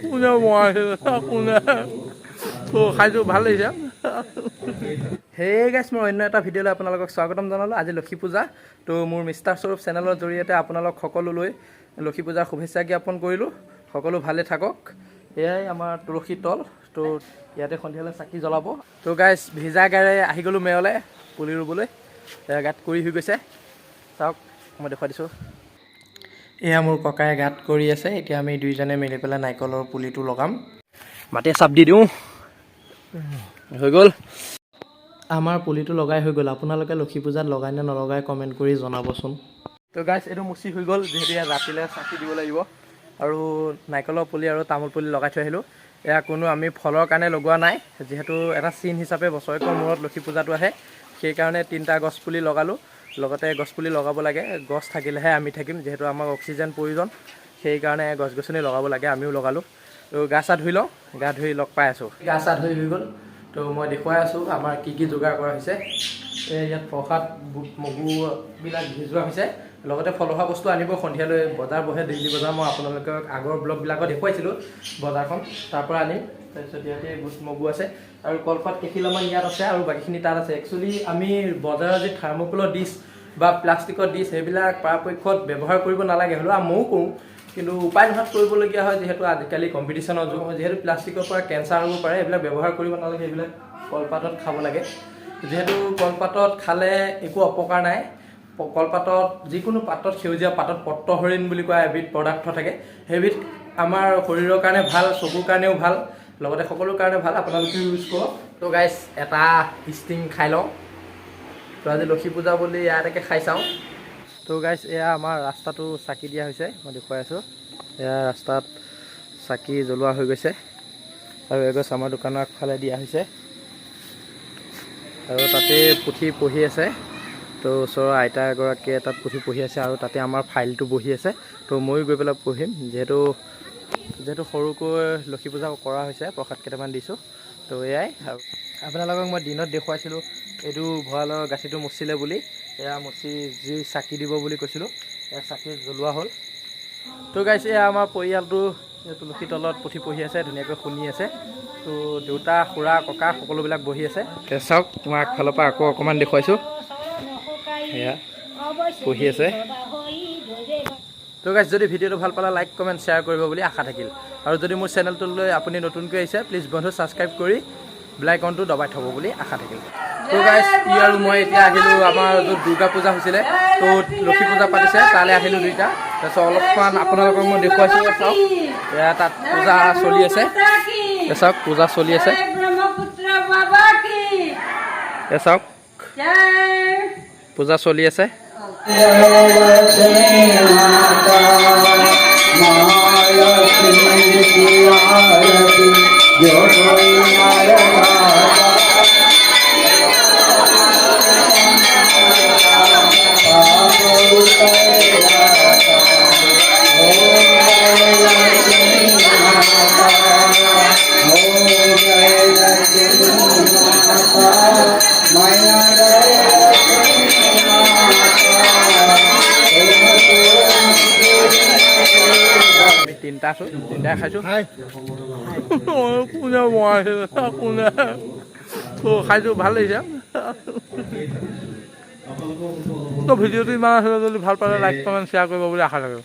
কোনে বনাইছে কোনে তো খাইছোঁ ভাল লাগিছে। হে গাইছ, মই অন্য এটা ভিডিঅ'লৈ আপোনালোকক স্বাগতম জনালোঁ। আজি লক্ষী পূজা, তো মোৰ মিষ্টাৰ স্বৰূপ চেনেলৰ জৰিয়তে আপোনালোক সকলোলৈ লক্ষী পূজাৰ শুভেচ্ছা জ্ঞাপন কৰিলোঁ। সকলো ভালে থাকক। এয়াই আমাৰ তুলসী তল, তো ইয়াতে সন্ধিয়ালৈ চাকি জ্বলাব। তো গাইছ, ভিজা গাৰে আহি গ'লোঁ মেৰলৈ পুলি ৰুবলৈ। গাত কৰি হৈ গৈছে, চাওক মই দেখুৱাই দিছোঁ। এয়া মোৰ ককাই গাত কৰি আছে। এতিয়া আমি দুইজনে মিলি পেলাই নাৰিকলৰ পুলিটো লগাম। মাটিয়ে চাপ দি দিওঁ, হৈ গ'ল। আমাৰ পুলিটো লগাই হৈ গ'ল। আপোনালোকে লক্ষী পূজাত লগাই নে নলগাই কমেণ্ট কৰি জনাবচোন। তো গাইছ, এইটো মুচি হৈ গ'ল, যিহেতু ইয়াত ৰাতিলৈ চাকি দিব লাগিব। আৰু নাৰিকলৰ পুলি আৰু তামোল পুলি লগাই থৈ আহিলোঁ। এয়া কোনো আমি ফলৰ কাৰণে লগোৱা নাই, যিহেতু এটা চিন হিচাপে বছৰেকৰ মূৰত লক্ষী পূজাটো আহে। সেইকাৰণে 3টা গছ পুলি লগালোঁ। লগতে গছ পুলি লগাব লাগে, গছ থাকিলেহে আমি থাকিম, যিহেতু আমাক অক্সিজেন প্ৰয়োজন। সেইকাৰণে গছ গছনি লগাব লাগে, আমিও লগালোঁ। তো গা চা ধুই লওঁ, গা ধুই লগ পাই আছোঁ। গা চা ধুই হৈ গ'ল। তো মই দেখুৱাই আছোঁ আমাৰ কি কি যোগাৰ কৰা হৈছে। ইয়াত প্ৰসাদ বুট মগুবিলাক ভিজোৱা হৈছে। লগতে ফলহা বস্তু আনিব সন্ধিয়ালৈ বজাৰ বহে, দিল্লী বজাৰ। মই আপোনালোকক আগৰ ব্লগবিলাকত দেখুৱাইছিলোঁ বজাৰখন, তাৰ পৰা আনিম। তাৰপিছত ইয়াতে বুট মগু আছে আৰু কলপাত কেইখিলামান ইয়াত আছে আৰু বাকীখিনি তাত আছে। একচুৱেলি আমি বজাৰৰ যি থাৰ্মকলৰ ডিছ বা প্লাষ্টিকৰ ডিছ সেইবিলাক পৰাপক্ষত ব্যৱহাৰ কৰিব নালাগে, হ'লেও ময়ো কৰোঁ, কিন্তু উপায় নোহোৱাত কৰিবলগীয়া হয়, যিহেতু আজিকালি কম্পিটিশ্যনৰ যুগ। যিহেতু প্লাষ্টিকৰ পৰা কেঞ্চাৰ হ'ব পাৰে, এইবিলাক ব্যৱহাৰ কৰিব নালাগে। এইবিলাক কলপাতত খাব লাগে, যিহেতু কলপাতত খালে একো অপকাৰ নাই। কলপাতত যিকোনো পাতত, সেউজীয়া পাতত পত্ৰহৰিণ বুলি কোৱা এবিধ পদাৰ্থ থাকে। সেইবিধ আমাৰ শৰীৰৰ কাৰণে ভাল, চকুৰ কাৰণেও ভাল, লগতে সকলোৰ কাৰণে ভাল। আপোনালোকে ইউজ কৰক। তো গাইছ, এটা ষ্টিং খাই লওঁ। তো আজি লক্ষী পূজা বুলি ইয়ালৈকে খাই চাওঁ। তো গাইছ, এয়া আমাৰ ৰাস্তাটো চাকি দিয়া হৈছে, মই দেখুৱাই আছোঁ। এয়া ৰাস্তাত চাকি জ্বলোৱা হৈ গৈছে আৰু এগছ আমাৰ দোকানৰ আগফালে দিয়া হৈছে। আৰু তাতে পুথি পঢ়ি আছে। তো ওচৰৰ আইতা এগৰাকীয়ে তাত পুথি পঢ়ি আছে আৰু তাতে আমাৰ ফাইলটো বহি আছে। তো ময়ো গৈ পেলাই পঢ়িম, যিহেতু সৰুকৈ লক্ষী পূজা কৰা হৈছে। প্ৰসাদ কেইটামান দিছোঁ। তো এয়াই। আৰু আপোনালোকক মই দিনত দেখুৱাইছিলোঁ এইটো ভঁৰালৰ গাঁঠিটো মুচিলে বুলি। এয়া মুচি যি চাকি দিব বুলি কৈছিলোঁ, এয়া চাকি জ্বলোৱা হ'ল। তো গাইছ, এয়া আমাৰ পৰিয়ালটো তুলসী তলত পুথি পঢ়ি আছে, ধুনীয়াকৈ শুনি আছে। তো দেউতা, খুৰা, ককা সকলোবিলাক বহি আছে। চাওক, মই আগফালৰ পৰা আকৌ অকণমান দেখুৱাইছোঁ। এয়া পঢ়ি আছে। তো গাইছ, যদি ভিডিঅ'টো ভাল পালে লাইক কমেণ্ট শ্বেয়াৰ কৰিব বুলি আশা থাকিল। আৰু যদি মোৰ চেনেলটোলৈ আপুনি নতুনকৈ আহিছে, প্লিজ বন্ধু ছাবস্ক্ৰাইব কৰি বেল আইকনটো দবাই থ'ব বুলি আশা থাকিল। তো গাইছ, ই আৰু মই এতিয়া আহিলোঁ আমাৰ য'ত দুৰ্গা পূজা হৈছিলে, তো লক্ষী পূজা পাতিছে, তালৈ আহিলোঁ দুইটা। তাৰপিছত অলপমান আপোনালোকক মই দেখুৱাইছোঁ। চাওক, এয়া তাত পূজা চলি আছে। চাওক, পূজা চলি আছে। চাওক, পূজা চলি আছে। আমি তিনিটাই খাইছোঁ। কোনে বনাইছে কোনে তো খাইছোঁ, ভাল লাগিছে। তো ভিডিঅ'টো ইমান আছিলে, যদি ভাল পালে লাইক কমেণ্ট শ্বেয়াৰ কৰিব বুলি আশা থাকিল।